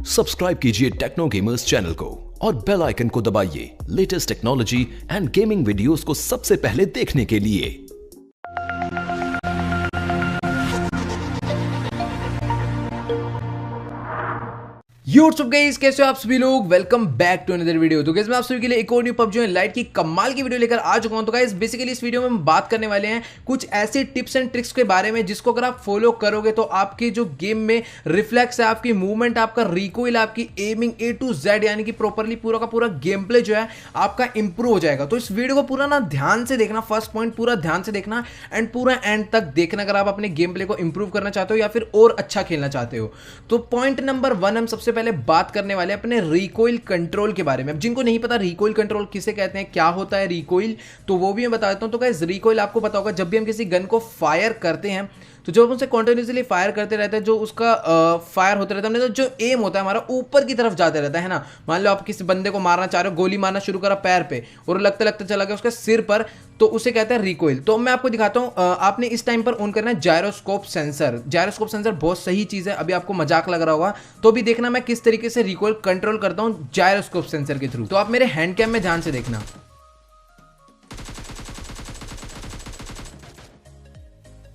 Subscribe कीजिए techno gamers channel को और बेल आइकन को दबाइए latest technology and gaming videos को सबसे पहले देखने के लिए। यूट्यूब गाइस, कैसे हो आप सभी लोग। Welcome back to another video. तो गाइस मैं आप सभी के लिए एक और न्यू पबजी लाइट की कमाल की वीडियो लेकर आ चुका हूं। तो गाइस बेसिकली इस वीडियो में हम बात करने वाले हैं कुछ ऐसी टिप्स एंड ट्रिक्स के बारे में जिसको अगर आप फॉलो करोगे तो आपकी जो गेम में रिफ्लेक्स है, आपकी मूवमेंट, आपका रिकॉइल, आपकी एमिंग A to Z यानी कि प्रॉपरली पूरा का पूरा गेम प्ले जो है आपका इंप्रूव हो जाएगा। तो इस वीडियो को पूरा ना ध्यान से देखना, फर्स्ट पॉइंट पूरा ध्यान से देखना एंड पूरा एंड तक देखना अगर आप अपने गेम प्ले को इंप्रूव करना चाहते हो या फिर और अच्छा खेलना चाहते हो। तो पॉइंट नंबर 1 हम सबसे पहले बात करने वाले अपने रिकॉइल कंट्रोल के बारे में। अब जिनको नहीं पता रिकॉइल कंट्रोल किसे कहते हैं, क्या होता है रिकॉइल, तो वो भी मैं बता देता हूं। तो गाइस रिकॉइल आपको पता होगा, जब भी हम किसी गन को फायर करते हैं तो जब हम उसे कंटिन्यूअसली फायर करते रहते हैं, जो उसका फायर होता रहता है, तो जो एम होता है हमारा ऊपर की तरफ जाते रहता है ना। मान लो आप किसी बंदे को मारना चाह रहे हो, गोली मारना शुरू करा पैर पे और लगते लगते चला गया उसके सिर पर, तो उसे कहते हैं रिकॉइल। तो मैं आपको दिखाता हूं, आपने इस टाइम पर ऑन करना है जायरोस्कोप सेंसर। जायरोस्कोप सेंसर बहुत सही चीज है। अभी आपको मजाक लग रहा होगा तो भी देखना मैं किस तरीके से रिकॉइल कंट्रोल करता हूं जायरोस्कोप सेंसर के थ्रू। तो आप मेरे हैंड कैम में ध्यान से देखना।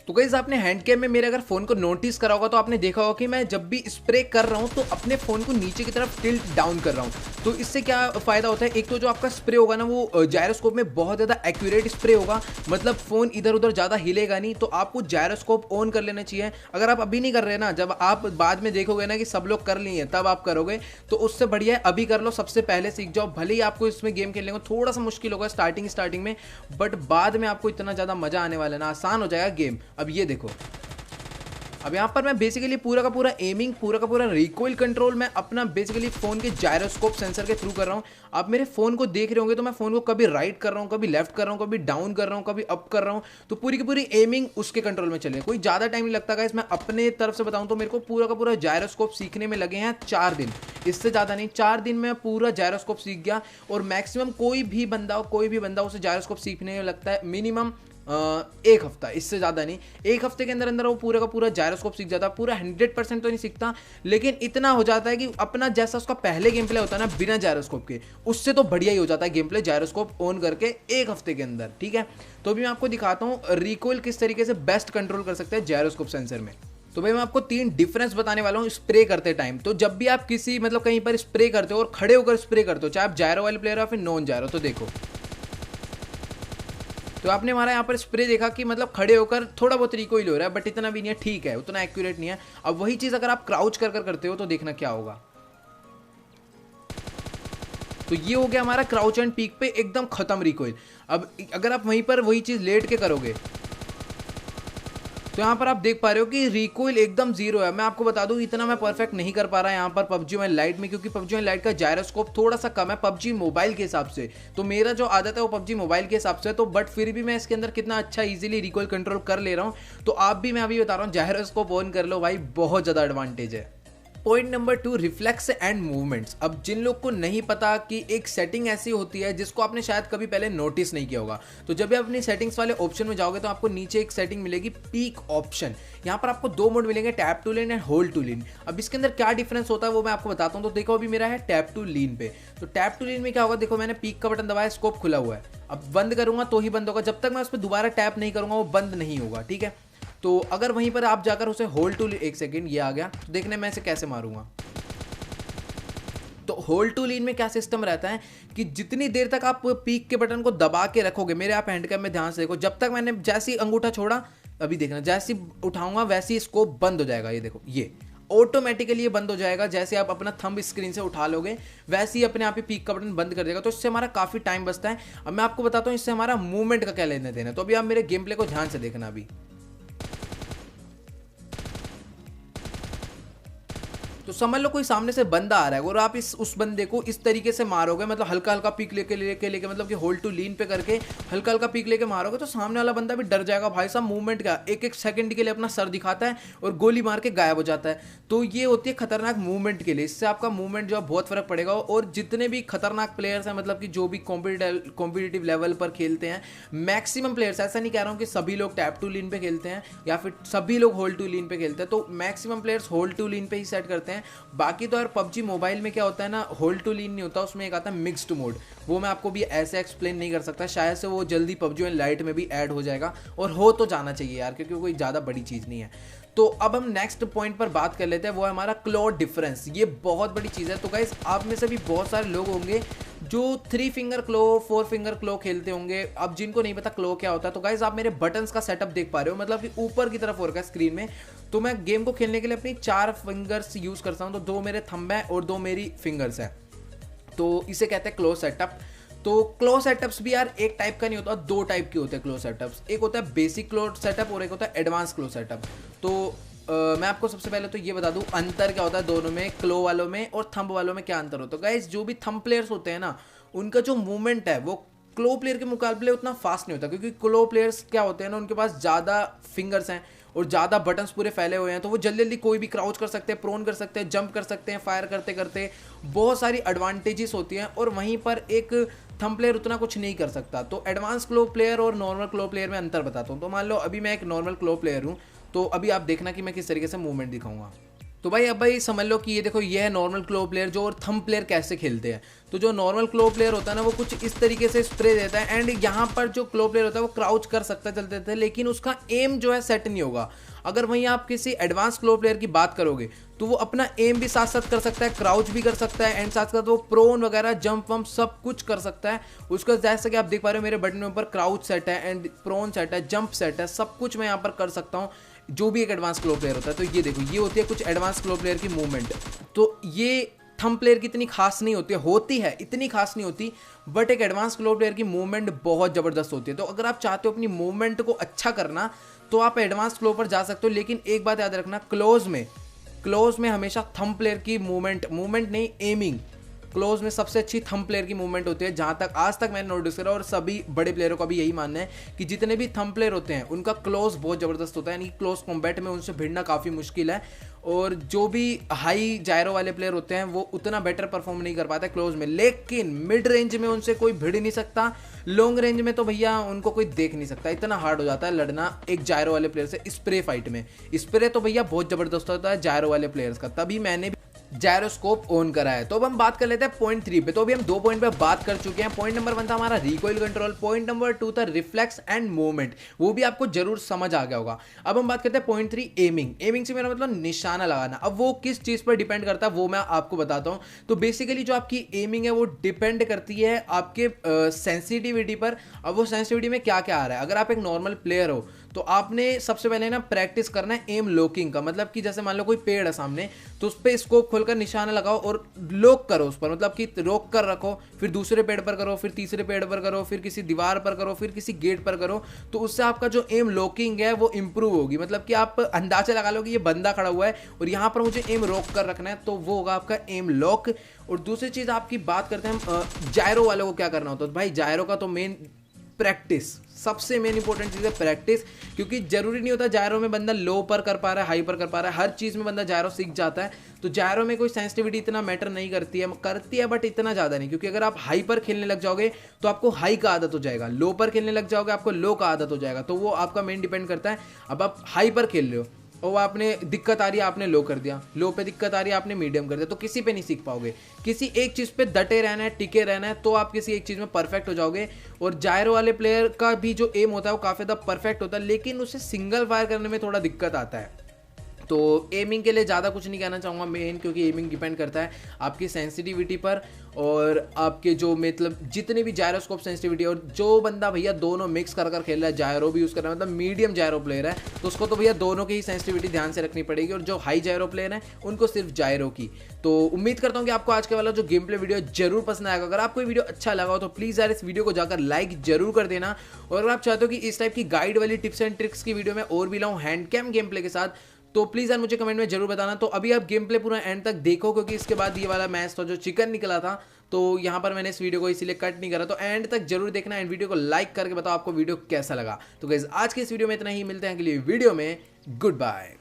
तो गाइस आपने हैंड कैम में मेरे अगर फोन को नोटिस करा होगा तो आपने देखा होगा कि मैं जब भी स्प्रे कर रहा हूं तो अपने फोन को नीचे की तरफ टिल्ट डाउन कर रहा हूं। तो इससे क्या फायदा होता है, एक तो जो आपका स्प्रे होगा ना वो जायरोस्कोप में बहुत ज्यादा एक्यूरेट स्प्रे होगा, मतलब फोन इधर उधर ज्यादा हिलेगा नहीं। तो आपको जायरोस्कोप ऑन कर लेना चाहिए। अगर आप अभी नहीं कर रहे ना, जब आप बाद में देखोगे ना कि सब लोग कर लिए तब आप करोगे, तो उससे बढ़िया है अभी कर लो, सबसे पहले सीख जाओ। भले ही आपको इसमें गेम खेलने को थोड़ा सा मुश्किल होगा स्टार्टिंग में, बट बाद में आपको इतना ज्यादा मजा आने वाला है ना, आसान हो जाएगा गेम। अब ये देखो, अब यहाँ पर मैं बेसिकली पूरा का पूरा एमिंग, पूरा का पूरा रिकॉइल कंट्रोल मैं अपना बेसिकली फोन के जायरोस्कोप सेंसर के थ्रू कर रहा हूँ। आप मेरे फोन को देख रहे होंगे तो मैं फोन को कभी राइट कर रहा हूँ, कभी लेफ्ट कर रहा हूँ, कभी डाउन कर रहा हूँ, कभी अप कर रहा हूँ। तो पूरी की पूरी एमिंग उसके कंट्रोल में चले। कोई ज़्यादा टाइम नहीं लगता गाइस। मैं अपने तरफ से बताऊँ तो मेरे को पूरा का पूरा जायरोस्कोप सीखने में लगे हैं 4 दिन, इससे ज़्यादा नहीं। 4 दिन में पूरा जायरोस्कोप सीख गया। और मैक्सिमम कोई भी बंदा उसे जायरोस्कोप सीखने में लगता है मिनिमम 1 हफ्ता, इससे ज़्यादा नहीं। 1 हफ्ते के अंदर अंदर वो पूरा का पूरा जायरोस्कोप सीख जाता है। पूरा 100% तो नहीं सीखता, लेकिन इतना हो जाता है कि अपना जैसा उसका पहले गेम प्ले होता है ना बिना जायरोस्कोप के, उससे तो बढ़िया ही हो जाता है गेम प्ले जायरोस्कोप ऑन करके 1 हफ्ते के अंदर। ठीक है, तो अभी मैं आपको दिखाता हूँ रिकॉइल किस तरीके से बेस्ट कंट्रोल कर सकते हैं जायरोस्कोप सेंसर में। तो भाई मैं आपको 3 डिफरेंस बताने वाला हूँ स्प्रे करते टाइम। तो जब भी आप किसी मतलब कहीं पर स्प्रे करते हो और खड़े होकर स्प्रे करते हो, चाहे आप जायरो वाले प्लेयर हो या फिर नॉन जायरो, तो देखो, तो आपने हमारा यहाँ पर स्प्रे देखा कि मतलब खड़े होकर थोड़ा बहुत रिकॉइल हो रहा है, बट इतना भी नहीं है, ठीक है, उतना एक्यूरेट नहीं है। अब वही चीज अगर आप क्राउच कर करते हो तो देखना क्या होगा। तो ये हो गया हमारा क्राउच एंड पीक पे एकदम खत्म रिकॉइल। अब अगर आप वहीं पर वही चीज लेट के करोगे तो यहाँ पर आप देख पा रहे हो कि रिकॉइल एकदम 0 है। मैं आपको बता दूं इतना मैं परफेक्ट नहीं कर पा रहा यहाँ पर पबजी मोबाइल लाइट में, क्योंकि पबजी मोबाइल लाइट का जायरोस्कोप थोड़ा सा कम है पबजी मोबाइल के हिसाब से। तो मेरा जो आदत है वो पबजी मोबाइल के हिसाब से, तो बट फिर भी मैं इसके अंदर कितना अच्छा इजीली रिकॉइल कंट्रोल कर ले रहा हूँ। तो आप भी, मैं अभी बता रहा हूँ, जायरोस्कोप ऑन कर लो भाई, बहुत ज़्यादा एडवांटेज है। Point number 2, reflex and movements. अब जिन लोग को नहीं पता कि एक सेटिंग ऐसी होती है जिसको आपने शायद कभी पहले नोटिस नहीं किया होगा, तो जब भी अपनी सेटिंग्स वाले ऑप्शन में जाओगे तो आपको नीचे एक सेटिंग मिलेगी पीक ऑप्शन। यहाँ पर आपको 2 मोड मिलेंगे, tap to lean and hold to lean. अब इसके अंदर क्या डिफरेंस होता है वो मैं आपको बताता हूँ। तो देखो अभी मेरा है टैप टू लीन पे। तो टैप टू लीन में क्या होगा, देखो मैंने पीक का बटन दबाया, स्कोप खुला हुआ है। अब बंद करूंगा तो ही बंद होगा, जब तक मैं उस पर दोबारा टैप नहीं करूंगा वो बंद नहीं होगा। ठीक है, तो अगर वहीं पर आप जाकर उसे होल्ड टू, 1 सेकेंड, ये आ गया, तो देखने मैं इसे कैसे मारूंगा। तो होल्ड टू लीन में क्या सिस्टम रहता है कि जितनी देर तक आप पीक के बटन को दबा के रखोगे, मेरे आप हैंड कैम में ध्यान से देखो, जब तक मैंने जैसे ही अंगूठा छोड़ा, अभी देखना, जैसे ही उठाऊंगा वैसे ही स्कोप बंद हो जाएगा। ये देखो, ये ऑटोमेटिकली ये बंद हो जाएगा। जैसे आप अपना थंब स्क्रीन से उठा लोगे वैसे ही अपने आप ही पीक का बटन बंद कर देगा। तो इससे हमारा काफी टाइम बचता है। अब मैं आपको बताता हूँ इससे हमारा मूवमेंट का क्या लेना देना। तो अभी आप मेरे गेम प्ले को ध्यान से देखना। अभी तो समझ लो कोई सामने से बंदा आ रहा है और आप उस बंदे को इस तरीके से मारोगे, मतलब हल्का हल्का पीक लेके मतलब कि होल्ड टू लीन पे करके हल्का हल्का पीक लेके मारोगे, तो सामने वाला बंदा भी डर जाएगा। भाई साहब मूवमेंट का 1-1 सेकंड के लिए अपना सर दिखाता है और गोली मार के गायब हो जाता है। तो ये होती है खतरनाक मूवमेंट के लिए। इससे आपका मूवमेंट जो है बहुत फर्क पड़ेगा। और जितने भी खतरनाक प्लेयर्स हैं, मतलब कि जो भी कॉम्पिटिटिव लेवल पर खेलते हैं, मैक्सिमम प्लेयर्स, ऐसा नहीं कह रहा हूँ कि सभी लोग टैप टू लीन पे खेलते हैं या फिर सभी लोग होल्ड टू लीन पे खेलते हैं, तो मैक्सिमम प्लेयर्स होल्ड टू लीन पे ही सेट करते हैं। हैं। बाकी तो यार पबजी मोबाइल में क्या होता है ना, होल्ड टू लीन नहीं होता, उसमें एक आता है मिक्स्ड मोड, वो मैं आपको भी ऐसे एक्सप्लेन नहीं कर सकता, शायद से वो जल्दी पबजी लाइट में भी ऐड हो जाएगा, और हो तो जाना चाहिए यार, क्योंकि कोई ज़्यादा बड़ी चीज़ नहीं है। तो अब हम नेक्स्ट पॉइंट पर बात कर लेते हैं, वो है हमारा क्लॉ डिफरेंस। ये बहुत बड़ी चीज़ है। तो गाइस आप में से भी बहुत सारे लोग होंगे जो 3 फिंगर क्लो 4 फिंगर क्लो खेलते होंगे। अब जिनको नहीं पता क्लो क्या होता है, तो गाइस आप मेरे बटन्स का सेटअप देख पा रहे हो, मतलब कि ऊपर की तरफ हो रखा है स्क्रीन में। तो मैं गेम को खेलने के लिए अपनी 4 फिंगर्स यूज़ करता हूँ, तो 2 मेरे थंब है और 2 मेरी फिंगर्स है, तो इसे कहते हैं क्लो सेटअप। तो क्लो सेटअप्स भी यार एक टाइप का नहीं होता, 2 टाइप के होते हैं क्लो सेटअप्स। एक होता है बेसिक क्लो सेटअप और एक होता है एडवांस क्लो सेटअप। तो मैं आपको सबसे पहले तो ये बता दूं अंतर क्या होता है दोनों में, क्लो वालों में और थंब वालों में क्या अंतर होता है। गाइस जो भी थंब प्लेयर्स होते हैं ना, उनका जो मूवमेंट है वो क्लो प्लेयर के मुकाबले उतना फास्ट नहीं होता, क्योंकि क्लो प्लेयर्स क्या होते हैं ना, उनके पास ज़्यादा फिंगर्स हैं और ज़्यादा बटन्स पूरे फैले हुए हैं, तो वो जल्दी जल्दी कोई भी क्राउच कर सकते हैं, प्रोन कर सकते हैं, जंप कर सकते हैं, फायर करते करते बहुत सारी एडवांटेजेस होती हैं। और वहीं पर एक थंब प्लेयर उतना कुछ नहीं कर सकता। तो एडवांस क्लो प्लेयर और नॉर्मल क्लो प्लेयर में अंतर बताता हूँ। तो मान लो अभी मैं एक नॉर्मल क्लो प्लेयर हूँ, तो अभी आप देखना कि मैं किस तरीके से मूवमेंट दिखाऊंगा। तो भाई अब भाई समझ लो कि ये देखो, ये है नॉर्मल क्लो प्लेयर जो, और थंब प्लेयर कैसे खेलते हैं। तो जो नॉर्मल क्लो प्लेयर होता है ना, वो कुछ इस तरीके से स्प्रे देता है, एंड यहाँ पर जो क्लो प्लेयर होता है वो क्राउच कर सकता है चलते थे, लेकिन उसका एम जो है सेट नहीं होगा। अगर वहीं आप किसी एडवांस क्लो प्लेयर की बात करोगे तो वो अपना एम भी साथ साथ कर सकता है, क्राउच भी कर सकता है, एंड साथ साथ वो प्रोन वगैरह जंप वंप सब कुछ कर सकता है। उसका जैसा कि आप देख पा रहे हो मेरे बटन में ऊपर क्राउच सेट है एंड प्रोन सेट है, जंप सेट है, सब कुछ मैं यहाँ पर कर सकता हूँ जो भी एक एडवांस क्लो प्लेयर होता है। तो ये देखो, ये होती है कुछ एडवांस क्लो प्लेयर की मूवमेंट। तो ये थंब प्लेयर की इतनी खास नहीं होती है इतनी खास नहीं होती, बट एक एडवांस क्लो प्लेयर की मूवमेंट बहुत ज़बरदस्त होती है। तो अगर आप चाहते हो अपनी मूवमेंट को अच्छा करना, तो आप एडवांस क्लो पर जा सकते हो, लेकिन एक बात याद रखना, क्लोज में हमेशा थंब प्लेयर की मूवमेंट नहीं, एमिंग क्लोज में सबसे अच्छी थंब प्लेयर की मूवमेंट होती है, जहां तक आज तक मैंने नोटिस करा, और सभी बड़े प्लेयरों का भी यही मानना है कि जितने भी थंब प्लेयर होते हैं उनका क्लोज बहुत ज़बरदस्त होता है, यानी क्लोज कॉम्बैट में उनसे भिड़ना काफ़ी मुश्किल है। और जो भी हाई जायरो वाले प्लेयर होते हैं वो उतना बेटर परफॉर्म नहीं कर पाते क्लोज में, लेकिन मिड रेंज में उनसे कोई भिड़ नहीं सकता, लॉन्ग रेंज में तो भैया उनको कोई देख नहीं सकता, इतना हार्ड हो जाता है लड़ना एक जायरो वाले प्लेयर से। स्प्रे फाइट में स्प्रे तो भैया बहुत ज़बरदस्त होता है जायरो वाले प्लेयर्स का, तभी मैंने जायरोस्कोप ऑन करा है। तो अब हम बात कर लेते हैं पॉइंट 3 पे। तो अभी हम 2 पॉइंट पे बात कर चुके हैं। पॉइंट नंबर 1 था हमारा रिकॉइल कंट्रोल, पॉइंट नंबर 2 था रिफ्लेक्स एंड मूवमेंट, वो भी आपको जरूर समझ आ गया होगा। अब हम बात करते हैं पॉइंट 3 एमिंग से मेरा मतलब निशाना लगाना। अब वो किस चीज पर डिपेंड करता है वो मैं आपको बताता हूं। तो बेसिकली जो आपकी एमिंग है वो डिपेंड करती है आपके सेंसिटिविटी पर। अब वो सेंसिटिविटी में क्या क्या आ रहा है, अगर आप एक नॉर्मल प्लेयर हो तो आपने सबसे पहले ना प्रैक्टिस करना है एम लॉकिंग का। मतलब कि जैसे मान लो कोई पेड़ है सामने, तो उस पर स्कोप खोलकर निशाना लगाओ और लॉक करो उस पर, मतलब कि रोक कर रखो, फिर दूसरे पेड़ पर करो, फिर तीसरे पेड़ पर करो, फिर किसी दीवार पर करो, फिर किसी गेट पर करो। तो उससे आपका जो एम लॉकिंग है वो इंप्रूव होगी। मतलब कि आप अंदाजा लगा लो कि ये बंदा खड़ा हुआ है और यहाँ पर मुझे एम रोक कर रखना है, तो वो होगा आपका एम लॉक। और दूसरी चीज़ आपकी बात करते हैं हम जायरो वालों को क्या करना होता है। भाई जायरो का तो मेन प्रैक्टिस, सबसे मेन इंपॉर्टेंट चीज़ है प्रैक्टिस, क्योंकि जरूरी नहीं होता जायरो में बंदा लो पर कर पा रहा है हाई पर कर पा रहा है, हर चीज़ में बंदा जायरो सीख जाता है। तो जायरो में कोई सेंसिटिविटी इतना मैटर नहीं करती है बट इतना ज़्यादा नहीं, क्योंकि अगर आप हाई पर खेलने लग जाओगे तो आपको हाई का आदत हो जाएगा, लो पर खेलने लग जाओगे आपको लो का आदत हो जाएगा। तो वो आपका मेन डिपेंड करता है। अब आप हाई पर खेल रहे हो और आपने दिक्कत आ रही है, आपने लो कर दिया, लो पे दिक्कत आ रही है, आपने मीडियम कर दिया, तो किसी पे नहीं सीख पाओगे। किसी एक चीज़ पे डटे रहना है, टिके रहना है, तो आप किसी एक चीज़ में परफेक्ट हो जाओगे। और जायरो वाले प्लेयर का भी जो एम होता है वो काफ़ी ज़्यादा परफेक्ट होता है, लेकिन उसे सिंगल फायर करने में थोड़ा दिक्कत आता है। तो एमिंग के लिए ज़्यादा कुछ नहीं कहना चाहूँगा मेन, क्योंकि एमिंग डिपेंड करता है आपकी सेंसिटिविटी पर और आपके जो मतलब जितने भी जायरोस्कोप सेंसिटिविटी। और जो बंदा भैया दोनों मिक्स कर खेल रहा है, जायरो भी यूज़ कर रहा है, मतलब मीडियम जायरो प्लेयर है, तो उसको तो भैया दोनों की ही सेंसिटिविटी ध्यान से रखनी पड़ेगी। और जो हाई जायरो प्लेयर है उनको सिर्फ जायरो की। तो उम्मीद करता हूँ कि आपको आज के वाला जो गेम प्ले वीडियो जरूर पसंद आएगा। अगर आपको वीडियो अच्छा लगा हो तो प्लीज़ यार इस वीडियो को जाकर लाइक जरूर कर देना। और अगर आप चाहते हो कि इस टाइप की गाइड वाली टिप्स एंड ट्रिक्स की वीडियो में और भी लाऊं हैंड कैम गेम प्ले के साथ, तो प्लीज़ यार मुझे कमेंट में जरूर बताना। तो अभी आप गेम प्ले पूरा एंड तक देखो, क्योंकि इसके बाद ये वाला मैच था जो चिकन निकला था, तो यहाँ पर मैंने इस वीडियो को इसीलिए कट नहीं करा। तो एंड तक जरूर देखना एंड वीडियो को लाइक करके बताओ आपको वीडियो कैसा लगा। तो गाइस आज के इस वीडियो में इतना ही, मिलते हैं अगली वीडियो में, गुड बाय।